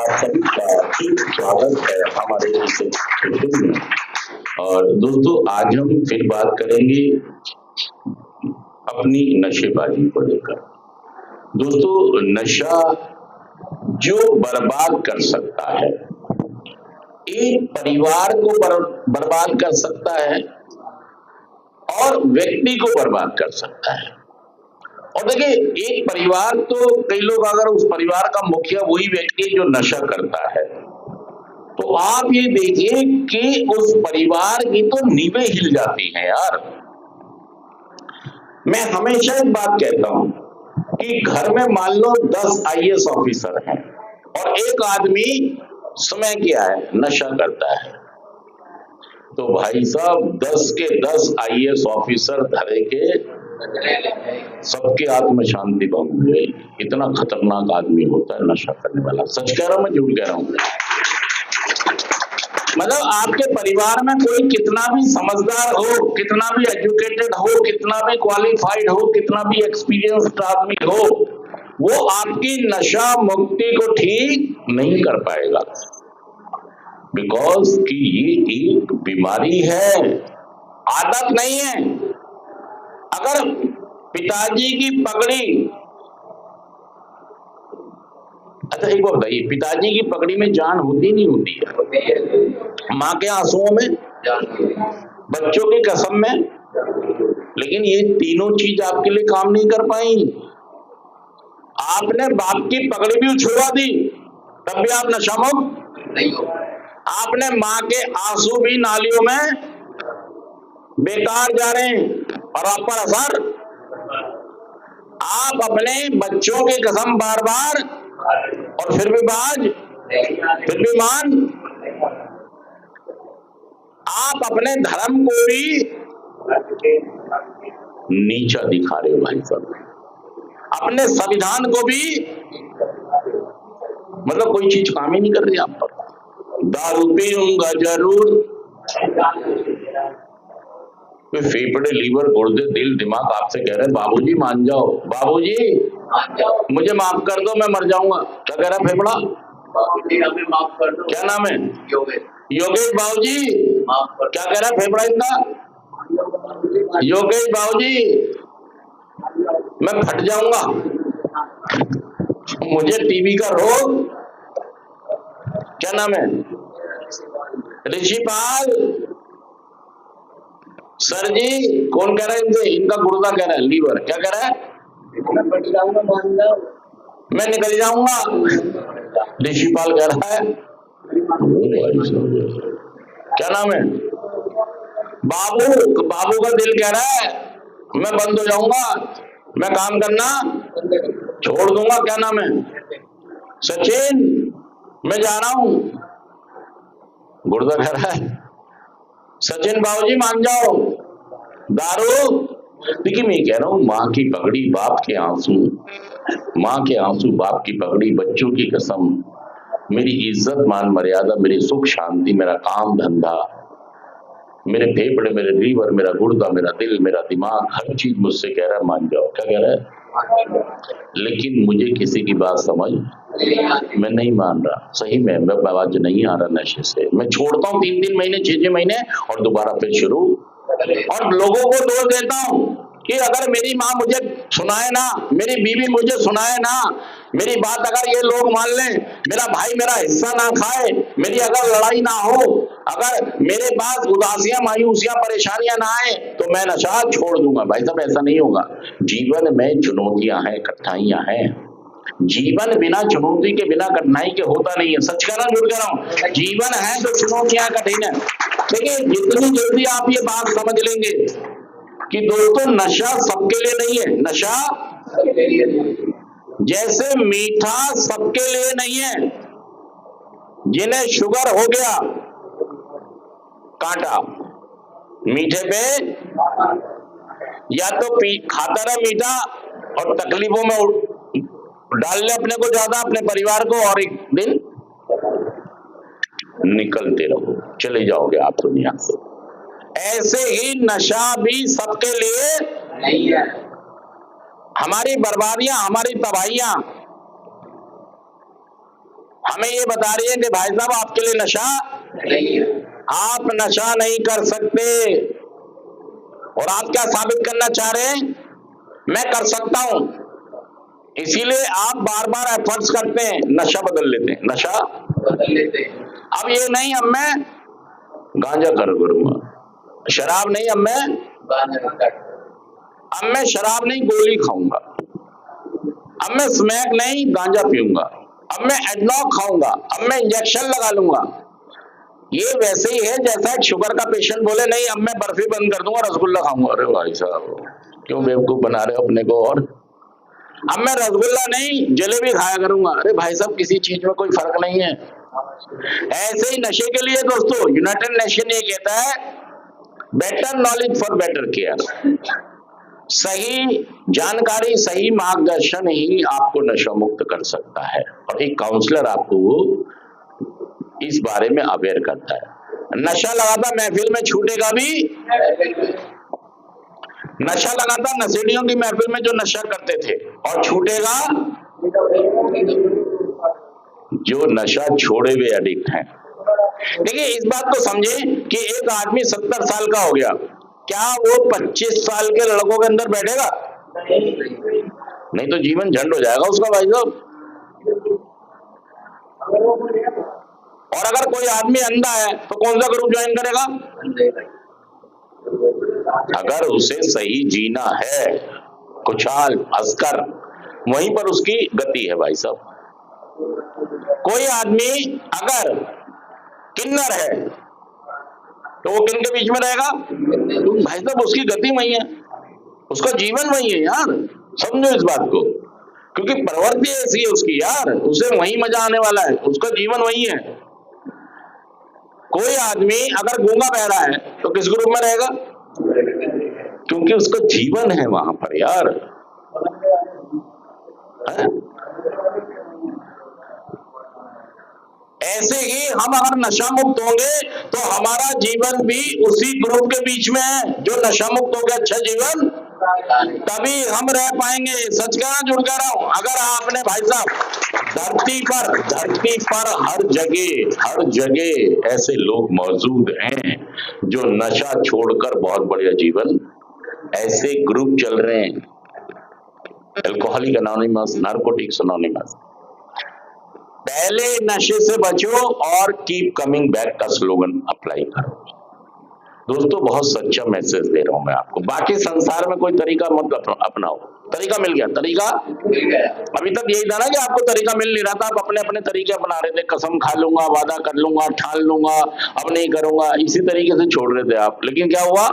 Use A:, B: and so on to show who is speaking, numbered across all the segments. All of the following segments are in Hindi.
A: आप सभी का एक स्वागत है हमारे इस मीटिंग में। और दोस्तों, आज हम फिर बात करेंगे अपनी नशेबाजी को लेकर। दोस्तों, नशा जो बर्बाद कर सकता है, एक परिवार को बर्बाद कर सकता है और व्यक्ति को बर्बाद कर सकता है। और देखिए, एक परिवार तो कई लोग, अगर उस परिवार का मुखिया वही व्यक्ति जो नशा करता है, तो आप ये देखिए कि उस परिवार की तो नींवें हिल जाती हैं यार। मैं हमेशा एक बात कहता हूं कि घर में मान लो 10 IAS ऑफिसर हैं और एक आदमी समय क्या है, नशा करता है, तो भाई साहब 10 के 10 IAS ऑफिसर धरे के सबके आत्म शांति भंग हो जाएगी। इतना खतरनाक आदमी होता है नशा करने वाला। सच कह रहा हूं, मैं झूठ कह रहा हूं? मतलब आपके परिवार में कोई कितना भी समझदार हो, कितना भी एजुकेटेड हो, कितना भी क्वालिफाइड हो, कितना भी एक्सपीरियंस्ड आदमी हो, वो आपकी नशा मुक्ति को ठीक नहीं कर पाएगा। बिकॉज कि ये एक बीमारी है, आदत नहीं है। अगर पिताजी की पगड़ी, अच्छा एक बात बताइए, पिताजी की पगड़ी में जान होती नहीं होती है? माँ के आंसुओं में, बच्चों की कसम में, लेकिन ये तीनों चीज आपके लिए काम नहीं कर पाई। आपने बाप की पगड़ी भी उछलवा दी, तब भी आप नशामुक्त नहीं हो। आपने माँ के आंसू भी नालियों में बेकार जा रहे हैं और आप पर असर। आप अपने बच्चों की कसम बार बार, और फिर भी बाज, फिर भी मान। आप अपने धर्म को भी नीचा दिखा रहे हो भाई साहब, अपने संविधान को भी, मतलब कोई चीज काम ही नहीं कर रही आप पर। दारू पीऊंगा जरूर, फेफड़े, लीवर, गुर्दे, दिल, दिमाग आपसे कह रहे हैं बाबूजी मान जाओ, बाबूजी मुझे माफ कर दो, मैं मर जाऊंगा। क्या कह रहा है फेफड़ा? बाबूजी हमें माफ कर दो। क्या नाम है? योगेश बाबूजी। क्या कह रहा है फेफड़ा इतना? योगेश बाबूजी मैं फट जाऊंगा, मुझे टीबी का रोग। क्या नाम है? ऋषिपाल। सर जी कौन कह रहा है इनसे? इनका गुर्दा कह रहा है, लीवर। क्या कह रहा है? मैं निकल जाऊंगा, ऋषिपाल कह रहा है। क्या नाम है? बाबू। बाबू का दिल कह रहा है मैं बंद हो जाऊंगा, मैं काम करना छोड़ दूंगा। क्या नाम है? सचिन मैं जा रहा हूं, गुर्दा कह रहा है सचिन बाबूजी मान जाओ। दारू। देखिए मैं कह रहा हूं, माँ की पगड़ी, बाप के आंसू, माँ के आंसू, बाप की पगड़ी, बच्चों की कसम, मेरी इज्जत मान मर्यादा, मेरी सुख शांति, मेरा काम धंधा, मेरे फेफड़े, मेरे लीवर, मेरा गुर्दा, मेरा दिल, मेरा दिमाग, हर चीज मुझसे कह रहा है मान जाओ। क्या कह रहा है? लेकिन मुझे किसी की बात समझ मैं नहीं मान रहा। सही में मैं आवाज नहीं आ रहा नशे से, मैं छोड़ता हूँ 3-3 महीने, 6-6 महीने और दोबारा फिर शुरू। और लोगों को दोष देता हूँ कि अगर मेरी माँ मुझे सुनाए ना, मेरी बीवी मुझे सुनाए ना, मेरी बात अगर ये लोग मान लें, मेरा भाई मेरा हिस्सा ना खाए, मेरी अगर लड़ाई ना हो, अगर मेरे पास उदासियां, मायूसियां, परेशानियां ना आए, तो मैं नशा छोड़ दूंगा। भाई साहब ऐसा नहीं होगा। जीवन में चुनौतियां हैं, कठिनाइयां हैं। जीवन बिना चुनौती के, बिना कठिनाई के होता नहीं है। सच कह रहा हूं, झूठ कह रहा हूं? जीवन है तो चुनौतियां कठिन है। देखिए जितनी जल्दी आप ये बात समझ लेंगे कि दोस्तों नशा सबके लिए नहीं है, नशा जैसे मीठा सबके लिए नहीं है। जिन्हें शुगर हो गया, कांटा मीठे पे, या तो खाता रहे मीठा और तकलीफों में डाल ले अपने को ज्यादा, अपने परिवार को, और एक दिन निकलते रहो, चले जाओगे आप दुनिया से। ऐसे ही नशा भी सबके लिए नहीं है। हमारी बर्बादियां, हमारी तबाहियां, हमें ये बता रही है कि भाई साहब आपके लिए नशा नहीं है, आप नशा नहीं कर सकते। और आप क्या साबित करना चाह रहे हैं? मैं कर सकता हूं, इसीलिए आप बार बार एफर्ट्स करते हैं, नशा बदल लेते हैं, नशा बदल लेते हैं। अब ये नहीं अब मैं गांजा करूंगा, शराब नहीं अब मैं अब मैं शराब नहीं गोली खाऊंगा, अब मैं स्मैक नहीं गांजा पीऊंगा, अब मैं एडलॉक खाऊंगा, अब मैं इंजेक्शन लगा लूंगा। ये वैसे ही है जैसा एक शुगर का पेशेंट बोले नहीं अब मैं बर्फी बंद कर दूंगा, रसगुल्ला खाऊंगा। अरे भाई साहब क्यों बेवकूफ बना रहे हो अपने को। और अब मैं रसगुल्ला नहीं जलेबी खाया करूंगा। अरे भाई साहब किसी चीज में कोई फर्क नहीं है। ऐसे ही नशे के लिए दोस्तों यूनाइटेड नेशन ये कहता है better knowledge for better care. सही जानकारी, सही मार्गदर्शन ही आपको नशा मुक्त कर सकता है, और एक काउंसलर आपको इस बारे में अवेयर करता है। नशा लगाता महफिल में छूटेगा भी, नशा लगाता नशेड़ियों की महफिल में जो नशा करते थे, और छूटेगा जो नशा छोड़े हुए एडिक्ट हैं। देखिए इस बात को समझे कि एक आदमी 70 साल का हो गया, क्या वो 25 साल के लड़कों के अंदर बैठेगा? नहीं तो जीवन झंड हो जाएगा उसका भाई साहब। और अगर कोई आदमी अंधा है तो कौन सा ग्रुप ज्वाइन करेगा? अगर उसे सही जीना है, खुशहाल हंसकर, वहीं पर उसकी गति है भाई साहब। कोई आदमी अगर किन्नर है तो वो किन के बीच में रहेगा? तो भाई साहब उसकी गति वही है, उसका जीवन वही है यार, समझो इस बात को। क्योंकि प्रवृत्ति ऐसी है उसकी यार, उसे वही मजा आने वाला है, उसका जीवन वही है। कोई आदमी अगर गूंगा बहरा है तो किस ग्रुप में रहेगा? क्योंकि उसका जीवन है वहां पर यार है? ऐसे ही हम अगर नशा मुक्त होंगे तो हमारा जीवन भी उसी ग्रुप के बीच में है जो नशा मुक्त हो गया, अच्छा जीवन, तभी हम रह पाएंगे। सच कहना जुड़ कह रहा हूं। अगर आपने भाई साहब धरती पर हर जगह ऐसे लोग मौजूद हैं जो नशा छोड़कर बहुत बढ़िया जीवन, ऐसे ग्रुप चल रहे हैं, अल्कोहलिक एनोनिमस, नार्कोटिक्स एनोनिमस। पहले नशे से बचो और कीप कमिंग बैक का स्लोगन अप्लाई करो। दोस्तों बहुत सच्चा मैसेज दे रहा हूं मैं आपको। बाकी संसार में कोई तरीका मत अपनाओ। तरीका मिल गया, तरीका अभी तक यही था ना कि आपको तरीका मिल नहीं रहा था, आप अपने अपने तरीके अपना रहे थे। कसम खा लूंगा, वादा कर लूंगा, ठान लूंगा, अब नहीं करूंगा, इसी तरीके से छोड़ रहे थे आप। लेकिन क्या हुआ?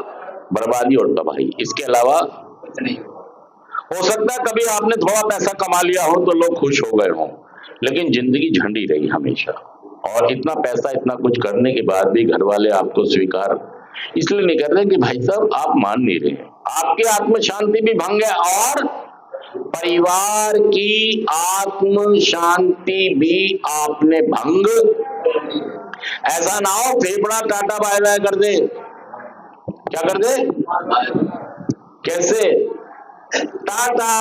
A: बर्बादी और तबाही, इसके अलावा नहीं। हो सकता है कभी आपने थोड़ा पैसा कमा लिया हो तो लोग खुश हो गए हों, लेकिन जिंदगी झंडी रही हमेशा। और इतना पैसा, इतना कुछ करने के बाद भी घर वाले आपको स्वीकार इसलिए नहीं कर रहे कि भाई साहब आप मान नहीं रहे, आपकी आत्म शांति भी भंग है और परिवार की आत्म शांति भी आपने भंग। ऐसा ना हो फेफड़ा टाटा बाय बाय कर दे। क्या कर दे? कैसे? टाटा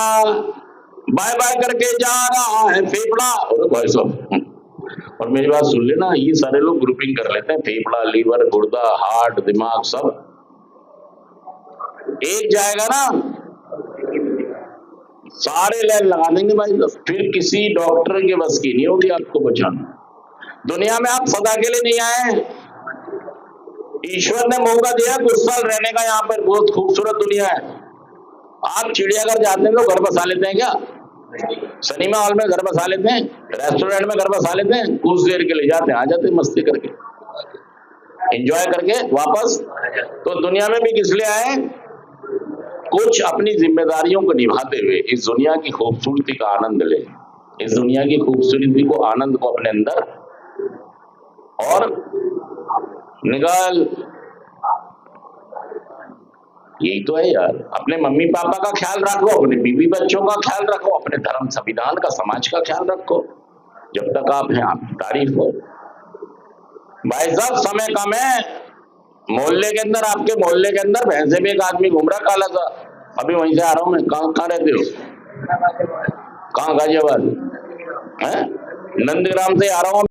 A: बाय बाय करके जा रहा है फेफड़ा। और भाई साहब और मेरी बात सुन लेना, ये सारे लोग ग्रुपिंग कर लेते हैं, फेफड़ा, लीवर, गुर्दा, हार्ट, दिमाग सब एक जाएगा ना, सारे लाइन लगा देंगे भाई साहब। फिर किसी डॉक्टर के बस की नहीं होगी आपको बचाना। दुनिया में आप सदा के लिए नहीं आए, ईश्वर ने मौका दिया कुछ साल रहने का। यहाँ पर बहुत खूबसूरत दुनिया है। आप चिड़ियाघर जाते हैं तो घर बसा लेते हैं क्या? सिनेमा हॉल में घर बसा लेते हैं, रेस्टोरेंट में घर बसा लेते हैं, कुछ देर के लिए जाते हैं, आ जाते हैं मस्ती करके, एंजॉय करके वापस। तो दुनिया में भी किस लिए आए? कुछ अपनी जिम्मेदारियों को निभाते हुए इस दुनिया की खूबसूरती का आनंद ले, इस दुनिया की खूबसूरती को, आनंद को अपने अंदर और निकाल। यही तो है यार। अपने मम्मी पापा का ख्याल रखो, अपने बीवी बच्चों का ख्याल रखो, अपने धर्म संविधान का, समाज का ख्याल रखो। जब तक आप हैं आप तारीफ हो। भाई साहब समय कम है। मोहल्ले के अंदर, आपके मोहल्ले के अंदर भैंसे में एक आदमी घूम रहा काला सा। अभी वहीं से आ रहा हूं मैं। कहाँ रहते हो? कहाँ? गाजियाबाद है? नंदग्राम से आ रहा हूँ।